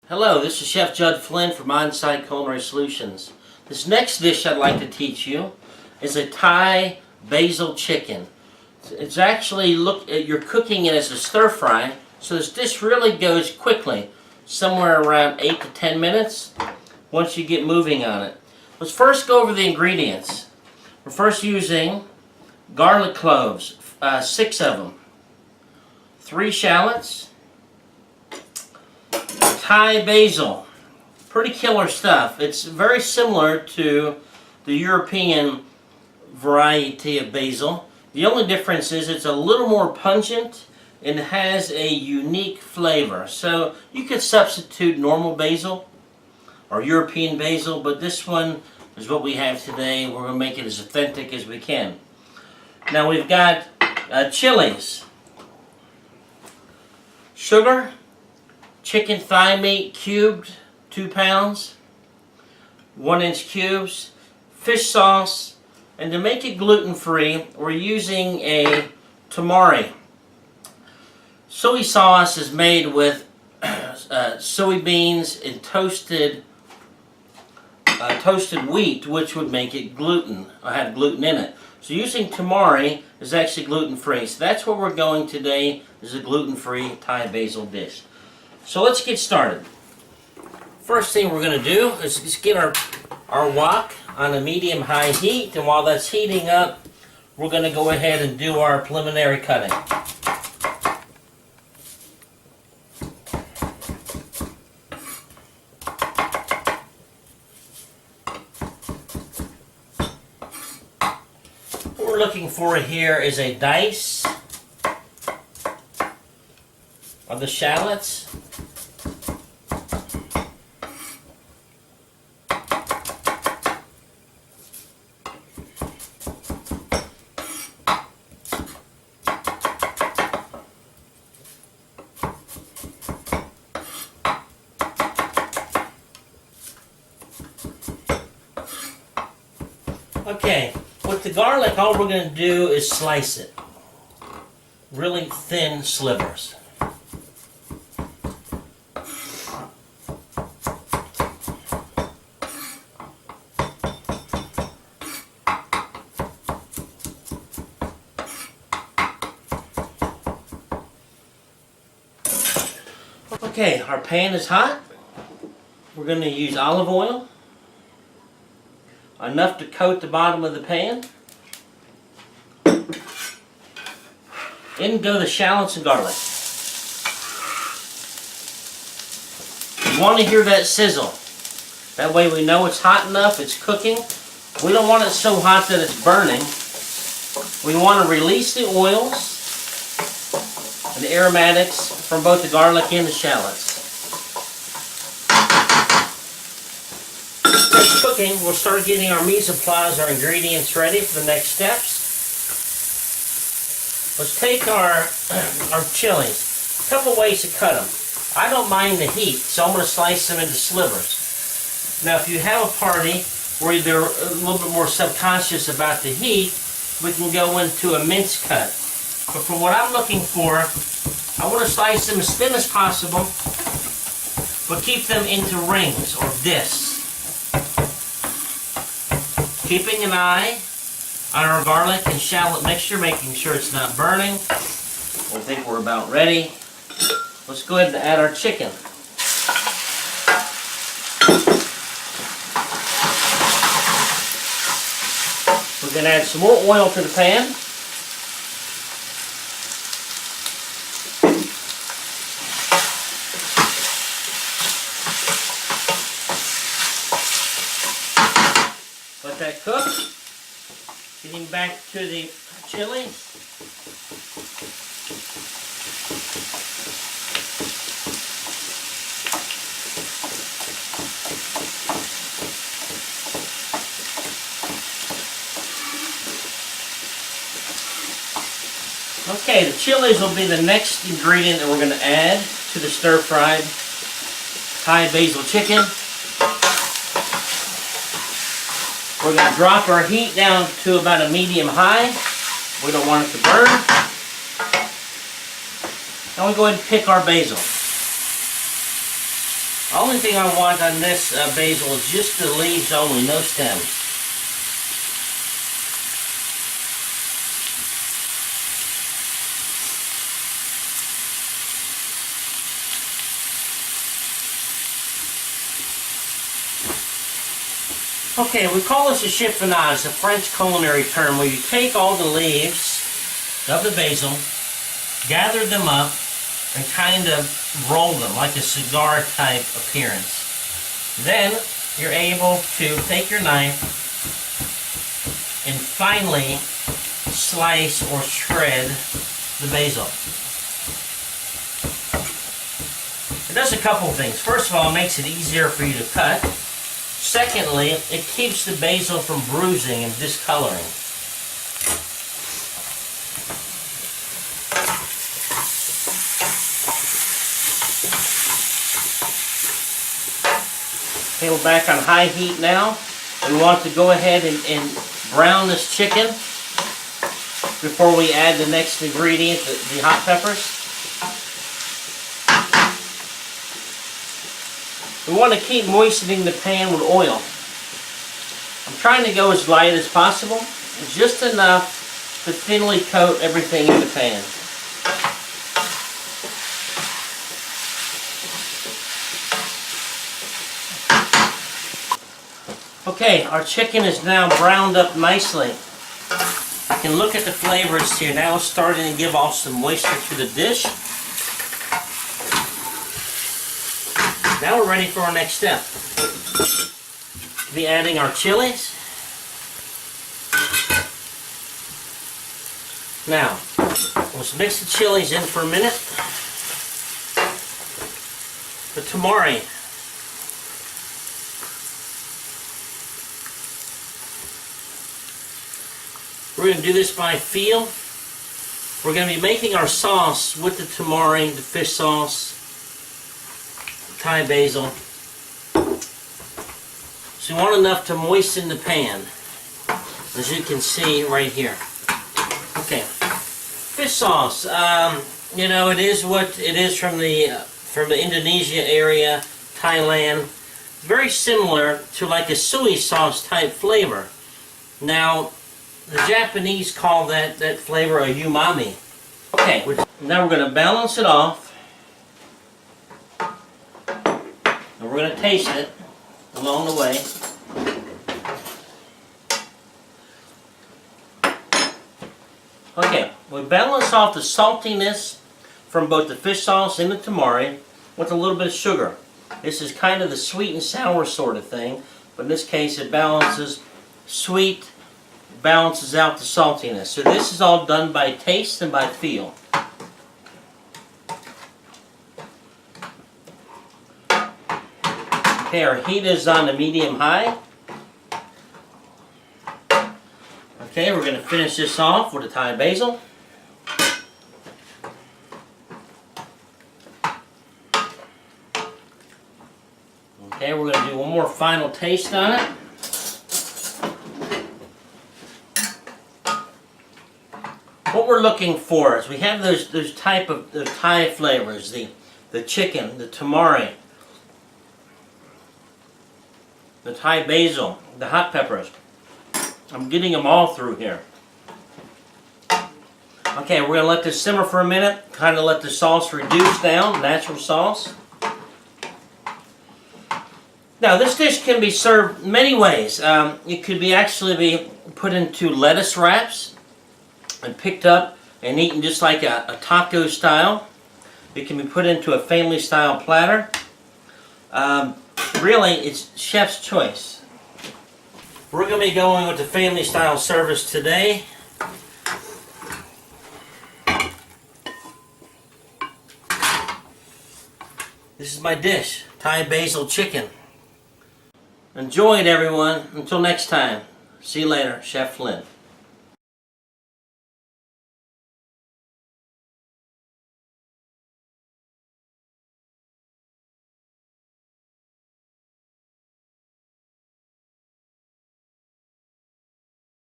Hello, this is Chef Judd Flynn from On-Site Culinary Solutions. This next dish I'd like to teach you is a Thai Basil Chicken. It's actually, you're cooking it as a stir fry, so this dish really goes quickly, somewhere around 8 to 10 minutes once you get moving on it. Let's first go over the ingredients. We're first using garlic cloves, 6 of them, 3 shallots, Thai basil, pretty killer stuff. It's very similar to the European variety of basil. The only difference is it's a little more pungent and has a unique flavor. So you could substitute normal basil or European basil, but this one is what we have today. We're going to make it as authentic as we can. Now we've got chilies, sugar, chicken thigh meat cubed, 2 pounds, 1-inch cubes, fish sauce, and to make it gluten-free, we're using a tamari. Soy sauce is made with soybeans and toasted wheat, which would make it have gluten in it. So using tamari is actually gluten-free. So that's what we're going today, is a gluten-free Thai basil dish. So let's get started. First thing we're going to do is just get our wok on a medium-high heat, and while that's heating up, we're going to go ahead and do our preliminary cutting. What we're looking for here is a dice of the shallots. Okay, with the garlic, all we're going to do is slice it. Really thin slivers. Okay, our pan is hot. We're going to use olive oil, enough to coat the bottom of the pan. In go the shallots and garlic. You want to hear that sizzle. That way we know it's hot enough, it's cooking. We don't want it so hot that it's burning. We want to release the oils and the aromatics from both the garlic and the shallots. It's cooking, we'll start getting our mise en place, our ingredients ready for the next steps. Let's take our chilies. A couple ways to cut them. I don't mind the heat, so I'm going to slice them into slivers. Now if you have a party where they're a little bit more subconscious about the heat, we can go into a mince cut. But for what I'm looking for, I want to slice them as thin as possible, but keep them into rings or discs. Keeping an eye on our garlic and shallot mixture, making sure it's not burning. I think we're about ready. Let's go ahead and add our chicken. We're going to add some more oil to the pan. Let that cook. Getting back to the chili. Okay, the chilies will be the next ingredient that we're going to add to the stir-fried Thai basil chicken. We're going to drop our heat down to about a medium-high. We don't want it to burn. Now we go ahead and pick our basil. Only thing I want on this basil is just the leaves only, no stems. Okay, we call this a chiffonage, a French culinary term where you take all the leaves of the basil, gather them up, and kind of roll them like a cigar type appearance. Then you're able to take your knife and finely slice or shred the basil. It does a couple things. First of all, it makes it easier for you to cut. Secondly, it keeps the basil from bruising and discoloring. Okay, we're back on high heat now. We want to go ahead and brown this chicken before we add the next ingredient, the hot peppers. We want to keep moistening the pan with oil. I'm trying to go as light as possible, just enough to thinly coat everything in the pan. Okay, our chicken is now browned up nicely. I can look at the flavors here. Now it's starting to give off some moisture to the dish. Now we're ready for our next step. We'll be adding our chilies. Now, let's mix the chilies in for a minute. The tamari. We're going to do this by feel. We're going to be making our sauce with the tamari, the fish sauce, Thai basil. So you want enough to moisten the pan, as you can see right here. Okay, fish sauce. You know, it is what it is from the Indonesia area, Thailand. Very similar to like a soy sauce type flavor. Now, the Japanese call that flavor a umami. Okay, now we're going to balance it off. And we're going to taste it along the way. Okay, we balance off the saltiness from both the fish sauce and the tamari with a little bit of sugar. This is kind of the sweet and sour sort of thing, but in this case it balances sweet, balances out the saltiness. So this is all done by taste and by feel. Okay, our heat is on the medium-high. Okay, we're going to finish this off with the Thai basil. Okay, we're going to do one more final taste on it. What we're looking for is we have those type of the Thai flavors, the chicken, the tamari, the Thai basil, the hot peppers. I'm getting them all through here. Okay, we're going to let this simmer for a minute, kind of let the sauce reduce down, natural sauce. Now this dish can be served many ways. It could be actually be put into lettuce wraps and picked up and eaten just like a taco style. It can be put into a family style platter. Really, it's chef's choice. We're going to be going with the family style service today. This is my dish, Thai Basil Chicken. Enjoy it, everyone. Until next time. See you later, Chef Flynn.